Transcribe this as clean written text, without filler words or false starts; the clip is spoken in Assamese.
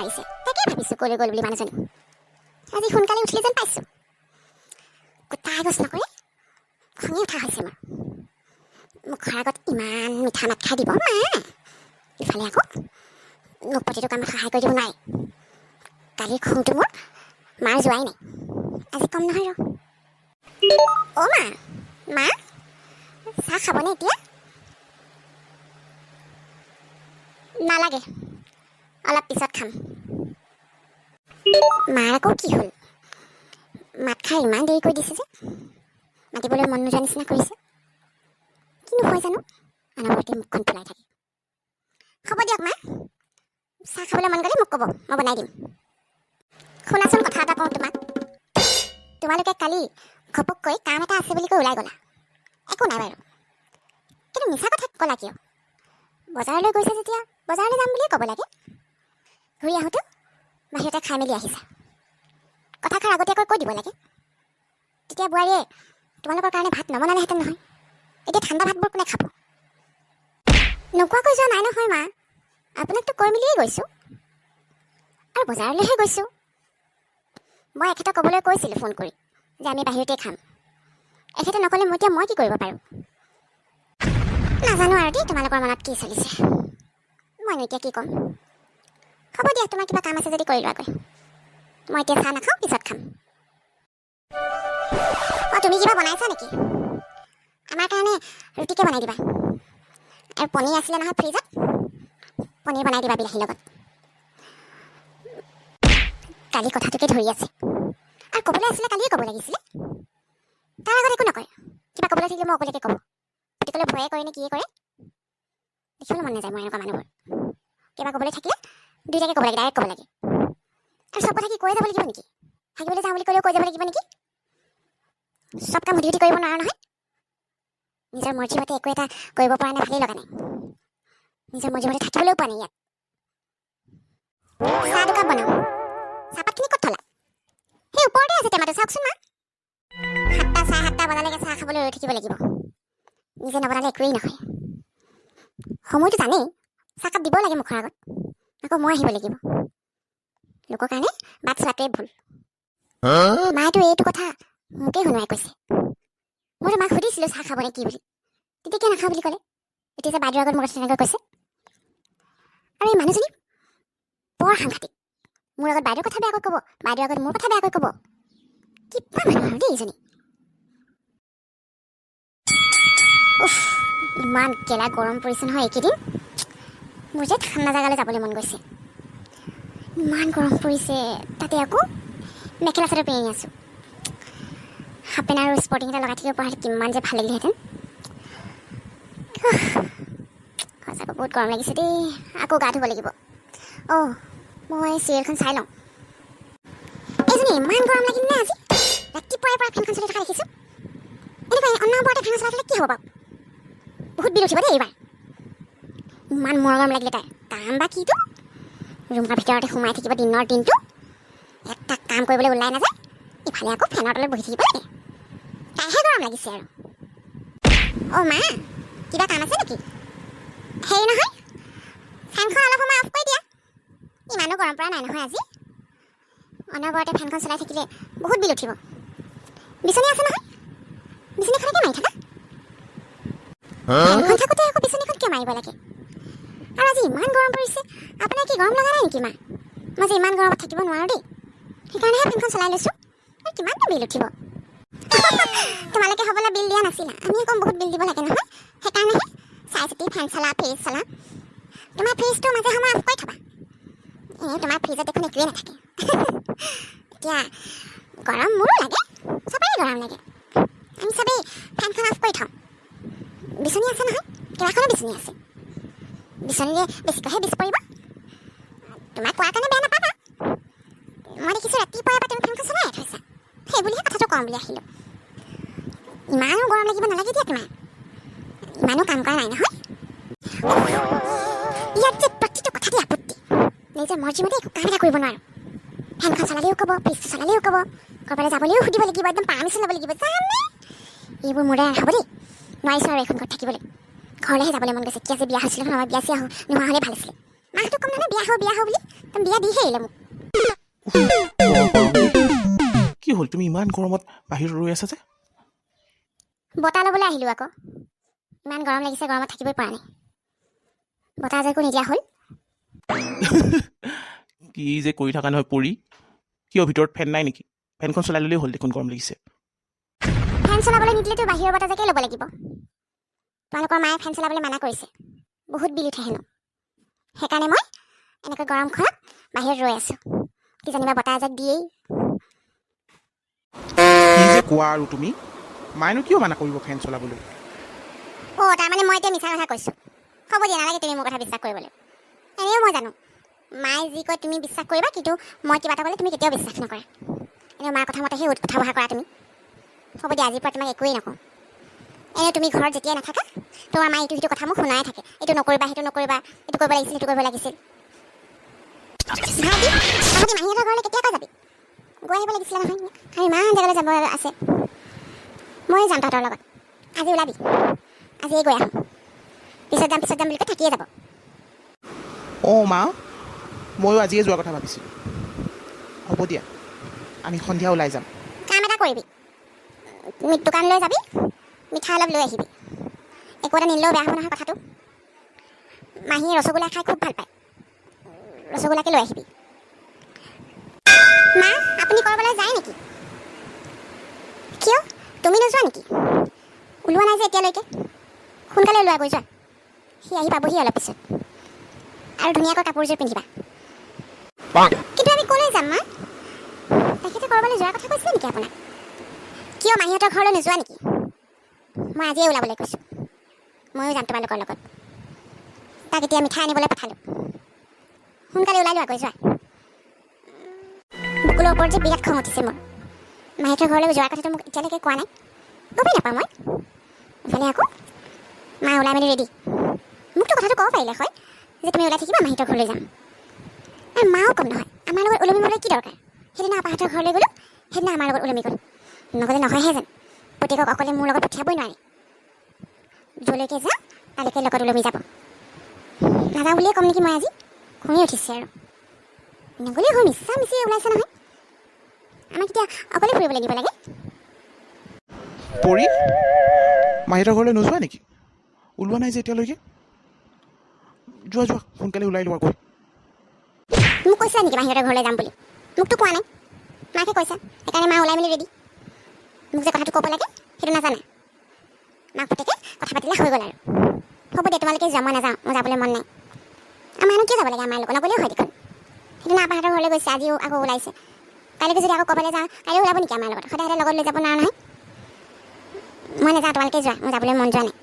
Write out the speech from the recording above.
মাৰিছে তাকে ভাবিছোঁ ক'লৈ গ'ল বুলি মানুহজনী আজি সোনকালে উঠিলে যেন পাইছোঁ গোটাই গছ নকৰে খঙে উঠা হৈছে মোৰ মুখৰ আগত ইমান মিঠা মাত খাই দিব মা ইফালে আকৌ মোক প্ৰতিটো কামত সহায় কৰি দিব নোৱাৰে কালিৰ খংটো মোৰ মাৰ যোৱাই নাই আজি কম নহয় ৰ অ' মা চাহ খাবনে এতিয়া নালাগে অলপ পিছত খাম মাৰ আকৌ কি হ'ল মাত খাই ইমান দেৰি কৰি দিছে যে মাতিবলৈ মন নোযোৱা নিচিনা কৰিছে কিনো হয় জানো অনবৰতে মুখখন ফুলাই থাকে হ'ব দিয়ক মা চাহ খাবলৈ মন গ'লে মোক ক'ব মই বনাই দিম শুনাচোন কথা এটা কওঁ তোমালোকে কালি ঘপককৈ কাম এটা আছে বুলি কৈ ওলাই গ'লা একো নাই বাৰু কিন্তু মিছা কথা ক'লা কিয় বজাৰলৈ গৈছে যেতিয়া বজাৰলৈ যাম বুলিয়ে ক'ব লাগে ঘূৰি আহোঁতে বাহিৰতে খাই মেলি আহিছা কথাষাৰ আগতীয়াকৈ কৈ দিব লাগে তেতিয়া বোৱাৰীয়ে তোমালোকৰ কাৰণে ভাত নবনালেহেঁতেন নহয় এতিয়া ঠাণ্ডা ভাতবোৰ কোনে খাব নোকোৱাকৈ যোৱা নাই নহয় মা আপোনাকতো কৈ মেলিয়ে গৈছোঁ আৰু বজাৰলৈহে গৈছোঁ মই এখেতক ক'বলৈ কৈছিলোঁ ফোন কৰি যে আমি বাহিৰতে খাম এখেতে নক'লে মই এতিয়া মই কি কৰিব পাৰোঁ নাজানো আৰু দেই তোমালোকৰ মনত কি চলিছে মইনো এতিয়া কি ক'ম হ'ব দিয়া তোমাৰ কিবা কাম আছে যদি কৰি লোৱাগৈ মই এতিয়া চাহ নাখাওঁ পিছত খাম অঁ তুমি কিবা বনাইছা নেকি আমাৰ কাৰণে ৰুটিকে বনাই দিবা আৰু পনীৰ আছিলে নহয় ফ্ৰিজত পনীৰ বনাই দিবা বিলাহীৰ লগত কালি কথাটোকে ধৰি আছে আৰু ক'বলৈ আছিলে কালিয়ে ক'ব লাগিছিলে তাৰ আগত একো নকয় কিবা ক'বলৈ থাকিলে মই অকলেকে ক'ব গতিকে ভয়ে কৰে নে কিয়ে কৰে দেখিবলৈ মন নাযায় মই এনেকুৱা মানুহবোৰ কিবা ক'বলৈ থাকিলে দুইটাকে ক'ব লাগে ডাইৰেক্ট ক'ব লাগে আৰু চব কথা কি কৈ যাব লাগিব নেকি থাকিবলৈ যাওঁ বুলি ক'লেও কৈ যাব লাগিব নেকি চব কাম সুধি কৰিব নোৱাৰা নহয় নিজৰ মৰ্জিমতে একো এটা কৰিব পৰা নাই ভালেই লগা নাই নিজৰ মৰ্জিমতে থাকিবলৈও পোৱা নাই ইয়াত চাহ দুকাপ বনাওঁ চাহপাতখিনি ক'ত থলা সেই ওপৰতে আছে টেমাটো চাওকচোন মা 7টা বজালৈকে চাহ খাবলৈ ৰৈ থাকিব লাগিব নিজে নবনালে একোৱেই নহয় সময়টো জানেই চাহকাপ দিব লাগে মুখৰ আগত আকৌ মই আহিব লাগিব লোকৰ কাৰণে বাট চোৱাটোৱে ভুল মায়েতো এইটো কথা মোকেই শুনোৱাই কৈছে মইতো মাক সুধিছিলোঁ চাহ খাবনে কি বুলি তেতিয়া কিয় নাখাওঁ বুলি ক'লে এতিয়া যে বাইদেউৰ আগত মোৰ কথা তেনেকৈ কৈছে আৰু এই মানুহজনী বৰ সাংঘাতিক মোৰ আগত বাইদেউৰ কথা বেয়াকৈ ক'ব বাইদেউৰ আগত মোৰ কথা বেয়াকৈ ক'ব কিবা মানুহ আৰু দেই এইজনী উফ ইমান গেলা গৰম পৰিছে নহয় এইকেইদিন মোৰ যে ঠাণ্ডা জেগালৈ যাবলৈ মন গৈছে ইমান গৰম পৰিছে তাতে আকৌ মেখেলা চাদৰ পিন্ধি আছোঁ হাফ পেণ্ট আৰু স্পৰ্টিং এটা লগাই থাকিব পৰা হ'লে কিমান যে ভাল লাগিলেহেঁতেন সঁচাকৈ বহুত গৰম লাগিছে দেই আকৌ গা ধুব লাগিব অঁ মই চিৰিয়েলখন চাই লওঁ এইজনী ইমান গৰম লাগিল নে আজি ৰাতিপুৱাই পৰা ফেনখন চলি থকা দেখিছোঁ এনেকৈ অনবৰতে ফেন চলাই থ'লে কি হ'ব বাৰু বহুত বিল উঠিব দেই এইবাৰ ইমান মৰম লাগিলে তাই কাম বা কিটো ৰুমৰ ভিতৰতে সোমাই থাকিব দিনৰ দিনটো এটা কাম কৰিবলৈ ওলাই নাযায় ইফালে আকৌ ফেনৰ তলত বহি থাকিব লাগে তাইহে গৰম লাগিছে আৰু অ' মা কিবা কাম আছে নেকি হেৰি নহয় ফেনখন অলপ সময় অফ কৰি দিয়া ইমানো গৰম পৰা নাই নহয় আজি অনবৰতে ফেনখন চলাই থাকিলে বহুত বিল উঠিব বিচনী আছে নহয় বিচনীখনকে মাৰি থাকা ফেনখন থাকোঁতে আকৌ বিচনীখন কিয় মাৰিব লাগে আৰু আজি ইমান গৰম পৰিছে আপোনাৰ কি গৰম লগা নাই নেকি মা মই যে ইমান গৰমত থাকিব নোৱাৰোঁ দেই সেইকাৰণেহে ফেনখন চলাই লৈছোঁ আৰু কিমানটো বিল উঠিব তোমালোকে হ'বলৈ বিল দিয়া নাছিলা আমি আকৌ বহুত বিল দিব লাগে নহয় সেইকাৰণেহে চাই চিতি ফেন চলা ফ্ৰিজ চলা তোমাৰ ফ্ৰিজটো মাজে সময়ে অফ কৰি থ'বা এনেই তোমাৰ ফ্ৰিজত দেখোন একোৱেই নাথাকে এতিয়া গৰম মোৰো লাগে চবৰে গৰম লাগে আমি চবেই ফেনখন অফ কৰি থওঁ বিচনী আছে নহয় কেইবাখনো বিচনী আছে বিচনীৰে বেছিকৈহে বিচ পৰিব তোমাক কোৱাৰ কাৰণে বেয়া নাপাবা মই দেখিছোঁ ৰাতিপুৱাই পৰা তুমি ফেনখন চলাই থৈছা সেই বুলিহে কথাটো কওঁ বুলি আহিলোঁ ইমানো গৰম লাগিব নালাগে দিয়া তোমাৰ ইমানো কাম কৰা নাই নহয় ইয়াত যে প্ৰতিটো কথাতে আপত্তি নিজৰ মৰ্জিমতে একো কাম এটা কৰিব নোৱাৰোঁ ফেনখন চলালেও ক'ব ফ্ৰিজটো চলালেও ক'ব ক'ৰবালৈ যাবলৈও সুধিব লাগিব একদম পাৰ্মিশ্যন ল'ব লাগিব যামে এইবোৰ মোৰে হ'ব দেই নোৱাৰিছোঁ আৰু এইখন ঘৰত থাকিবলৈ ঘৰলৈহে যাবলৈ মন গৈছে কি আজি বিয়া হৈছিলে নহয় আমাৰ বিয়া চিয়া নোহোৱা হ'লে ভাল আছিলে মাকটো কম নহয় বিয়া হওঁ বুলি তুমি বিয়া দিহে আহিলে মোক। কি হ'ল তুমি ইমান গৰমত বাহিৰত ৰৈ আছা যে? বতাহ ল'বলৈ আহিলোঁ আকৌ। ইমান গৰম লাগিছে, গৰমত থাকিবই পৰা নাই। বতাহ যে একো নিদিয়া হ'ল। কি যে কৰি থকা নহয় পৰি। কিয় ভিতৰত ফেন নাই নেকি? ফেনখন চলাই ল'লেই হ'ল, দেখোন গৰম লাগিছে। ফেন চলাবলৈ নিদিলেতো বাহিৰৰ বতাহ জাকে ল'ব লাগিব। তোমালোকৰ মায়ে ফেন চলাবলৈ মানা কৰিছে, বহুত বিল উঠে হেনো। সেইকাৰণে মই এনেকৈ গৰমখনত বাহিৰত ৰৈ আছোঁ, কি জানিবা বতাহ এজাক দিয়েই। কি যে কোৱা আৰু তুমি, মায়েনো কিয় মানা কৰিব ফেন চলাবলৈ? অ' তাৰমানে মই এতিয়া মিছা কথা কৈছোঁ। হ'ব দিয়া, নালাগে তুমি মোৰ কথা বিশ্বাস কৰিবলৈ। এনেও মই জানো মায়ে যি কয় তুমি বিশ্বাস কৰিবা, কিন্তু মই কিবা এটা ক'লে তুমি কেতিয়াও বিশ্বাস নকৰা। এনেও মাৰ কথা মতেহে কথা বহা কৰা তুমি। হ'ব দিয়া, আজিৰ পৰা তোমাক একোৱেই নকওঁ। এনেও তুমি ঘৰত যেতিয়া নাথাকা তোমাৰ মায়ে ইটো কথা মোক শুনাই থাকে, এইটো নকৰিবা সেইটো নকৰিবা, এইটো কৰিব লাগিছিল সেইটো কৰিব লাগিছিল। ভাইটি মাহীহঁতৰ ঘৰলৈ কেতিয়াকৈ যাবি? গৈ আহিব লাগিছিলে নহয়, আৰু ইমান জেগালৈ যাব আছে। ময়ো যাম তহঁতৰ লগত, আজি ওলাবি, আজিয়ে গৈ আহোঁ। পিছত যাম বুলি কৈ থাকিয়ে যাব। অঁ মা, ময়ো আজিয়ে যোৱাৰ কথা ভাবিছিলোঁ। হ'ব দিয়া, আমি সন্ধিয়া ওলাই যাম। কাম এটা কৰিবি, দোকানলৈ যাবি, মিঠাই অলপ লৈ আহিবি। একো এটা নিলেও বেয়া হ'ব নহয় কথাটো। মাহীয়ে ৰসগোল্লা খাই খুব ভাল পায়, ৰসগোল্লাকে লৈ আহিবি। মা, আপুনি ক'ৰবালৈ যায় নেকি? কিয়, তুমি নোযোৱা নেকি? ওলোৱা নাই যে এতিয়ালৈকে, সোনকালে ওলোৱা, গৈ যোৱা। সি আহি পাবহি অলপ পিছত, আৰু ধুনীয়াকৈ কাপোৰযোৰ পিন্ধিবা। কিন্তু আমি ক'লৈ যাম মা? তেখেতে ক'ৰবালৈ যোৱাৰ কথা কৈছিলে নেকি আপোনাক? কিয় মাহীহঁতৰ ঘৰলৈ নোযোৱা নেকি? মই আজিয়ে ওলাবলৈ কৈছোঁ, ময়ো যাম তোমালোকৰ লগত। তাক এতিয়া মিঠাই আনিবলৈ পঠালোঁ, সোনকালে ওলাই লোৱা, গৈ যোৱা। বুকুলৰ ওপৰত যে বিৰাট খং উঠিছে মোৰ। মাহীহঁতৰ ঘৰলৈ যোৱাৰ কথাটো মোক এতিয়ালৈকে কোৱা নাই, গমেই নাপাওঁ মই। ইফালে আকৌ মা ওলাই মেলি ৰেডি। মোকতো কথাটো ক'ব পাৰিলে হয় যে তুমি ওলাই থাকিবা, মাহীহঁতৰ ঘৰলৈ যাম। আৰু মাও কম নহয়, আমাৰ লগত ওলমি মৰিবলৈ কি দৰকাৰ? সেইদিনা আপাহঁতৰ ঘৰলৈ গ'লোঁ, সেইদিনা আমাৰ লগত ওলমি গ'ল। নগ'লে নহয়হে যেন, প্ৰত্যেকক অকলে মোৰ লগত পঠিয়াবই নোৱাৰি। য'লৈকে যাওঁ তালৈকে লগত ওলমি যাব। নাযাওঁ বুলিয়ে ক'ম নেকি মই আজি? খঙেই উঠিছে আৰু। নগ'লেই হ'ল, মিছা মিছি ওলাইছে নহয়। আমাক এতিয়া অকলে ফুৰিব লাগিব লাগে। পৰি, মাহীহঁতৰ ঘৰলৈ নোযোৱা নেকি? ওলোৱা নাই যে এতিয়ালৈকে? যোৱা সোনকালে ওলাই লোৱা গৈ। মোক কৈছা নেকি মাহীহঁতৰ ঘৰলৈ যাম বুলি? মোকতো কোৱা নাই, মাকে কৈছা। সেইকাৰণে মা ওলাই মেলি ৰেডি। মোক যে কথাটো ক'ব লাগে সেইটো নাজানা। মাক পুতেকে কথা পাতিলে হৈ গ'ল আৰু। হ'ব দিয়া, তোমালোকে যোৱা, মই নাযাওঁ, মোৰ যাবলৈ মন নাই। আমাৰনো কিয় যাব লাগে? আমাৰ লগত নগ'লেও হয় দেখোন। সেইদিনা আপাহঁতৰ ঘৰলৈ গৈছে, আজিও আকৌ ওলাইছে। কাইলৈকে যদি আকৌ ক'বলৈ যাওঁ, কাইলৈ ওলাব নেকি আমাৰ লগত? সদায় লগত লৈ যাব নোৱাৰা নহয়। মই নাযাওঁ, তোমালোকে যোৱা, মোৰ যাবলৈ মন যোৱা নাই।